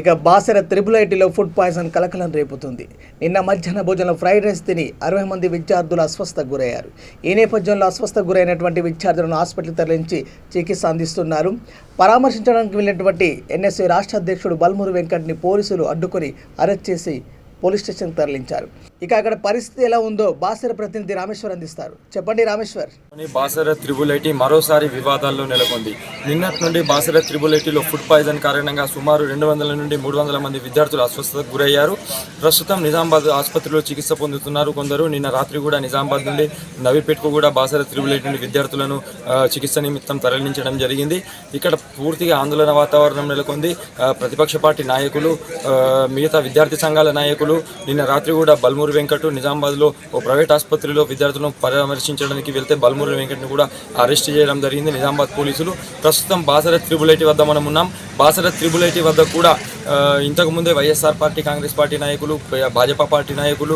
ఇక బాసర త్రిపుల్ ఐటీలో food poison కలకలం రేపుతుంది. నిన్న మధ్యాహ్న భోజనం ఫ్రైడ్ రైస్ తిని 60 మంది విద్యార్థులు అస్వస్థకు గురయ్యారు. ఈ నేపథ్యంలో అస్వస్థకు గురైనటువంటి విద్యార్థులను హాస్పిటల్ తరలించి చికిత్స అందిస్తున్నారు. పరామర్శించడానికి వెళ్ళినటువంటి ఎన్ఎస్యూ రాష్ట్ర అధ్యక్షుడు బల్మూరు వెంకట్ని పోలీసులు అడ్డుకొని అరెస్ట్ చేసి పోలీస్ స్టేషన్ తరలించారు. ఇక అక్కడ పరిస్థితి ఎలా ఉందో బాసర ప్రతినిధి రామేశ్వర్ అందిస్తారు. చెప్పండి రామేశ్వర్. బాసర త్రిపుల్ ఐటీ మరోసారి వివాదాల్లో నెలకొంది. నిన్నటి నుండి బాసర త్రిపుల్ ఐటీలో ఫుడ్ పాయిజన్ కారణంగా సుమారు 200 నుండి 300 మంది విద్యార్థులు అస్వస్థతకు గురయ్యారు. ప్రస్తుతం నిజామాబాద్ ఆసుపత్రిలో చికిత్స పొందుతున్నారు కొందరు. నిన్న రాత్రి కూడా నిజామాబాద్ నుండి నవీపేట్కు కూడా బాసర త్రిపుల్ ఐటీ నుండి విద్యార్థులను చికిత్స నిమిత్తం తరలించడం జరిగింది. ఇక్కడ పూర్తిగా ఆందోళన వాతావరణం నెలకొంది. ప్రతిపక్ష పార్టీ నాయకులు, మిగతా విద్యార్థి సంఘాల నాయకులు నిన్న రాత్రి కూడా బల్మూరు వెంకట్ నిజామాబాద్లో ఓ ప్రైవేట్ ఆసుపత్రిలో విద్యార్థులను పరామర్శించడానికి వెళ్తే బల్మూరు వెంకట్ని కూడా అరెస్ట్ చేయడం జరిగింది నిజామాబాద్ పోలీసులు. ప్రస్తుతం బాసర త్రిపుల్ ఐటీ వద్ద మనం ఉన్నాం. బాసర త్రిపుల్ ఐటీ వద్ద కూడా ఇంతకుముందే వైఎస్ఆర్ పార్టీ, కాంగ్రెస్ పార్టీ నాయకులు, భాజపా పార్టీ నాయకులు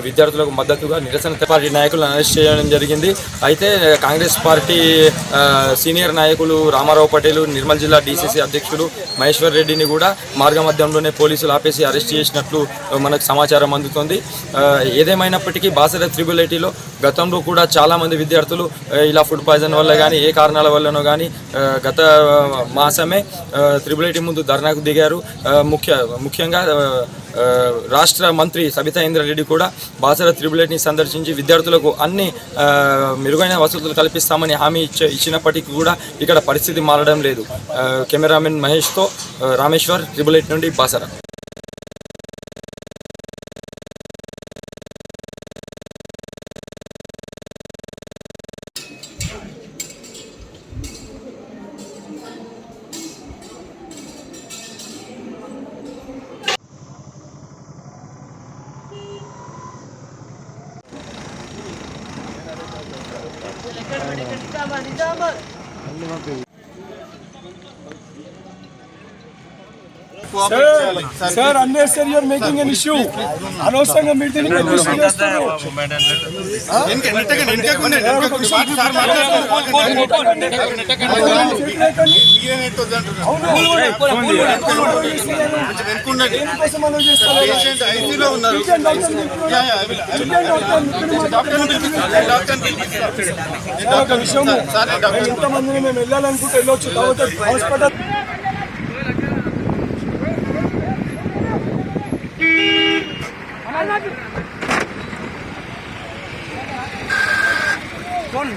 విద్యార్థులకు మద్దతుగా నిరసన పార్టీ నాయకులను అరెస్ట్ చేయడం జరిగింది. అయితే కాంగ్రెస్ పార్టీ సీనియర్ నాయకులు రామారావు పటేల్, నిర్మల్ జిల్లా డీసీసీ అధ్యక్షుడు మహేశ్వర్ రెడ్డిని కూడా మార్గమధ్యంలోనే పోలీసులు ఆపేసి అరెస్ట్ చేసినట్లు మనకు సమాచారం అందుతోంది. ఏదేమైనప్పటికీ బాసర త్రిపుల్ ఐటీలో గతంలో కూడా చాలామంది విద్యార్థులు ఇలా ఫుడ్ పాయిజన్ వల్ల కానీ ఏ కారణాల వల్లనో కానీ గత మాసమే త్రిపుల్ ఐటీ ముందు ధర్నాకు దిగారు. ముఖ్యంగా రాష్ట్ర మంత్రి సబితా ఇంద్రారెడ్డి కూడా బాసర త్రిపుల్ ఐటీని సందర్శించి విద్యార్థులకు అన్ని మెరుగైన వసతులు కల్పిస్తామని హామీ ఇచ్చినప్పటికీ కూడా ఇక్కడ పరిస్థితి మారడం లేదు. కెమెరామెన్ మహేష్తో రామేశ్వర్, త్రిపుల్ ఐటీ నుండి Basara. Sir, unnecessary you are making an issue. అనవసరంగా మీటింగ్ చేస్తున్నారు. ఎంతమంది మేము వెళ్ళాలనుకుంటే వెళ్ళొచ్చు. హాస్పిటల్ कौन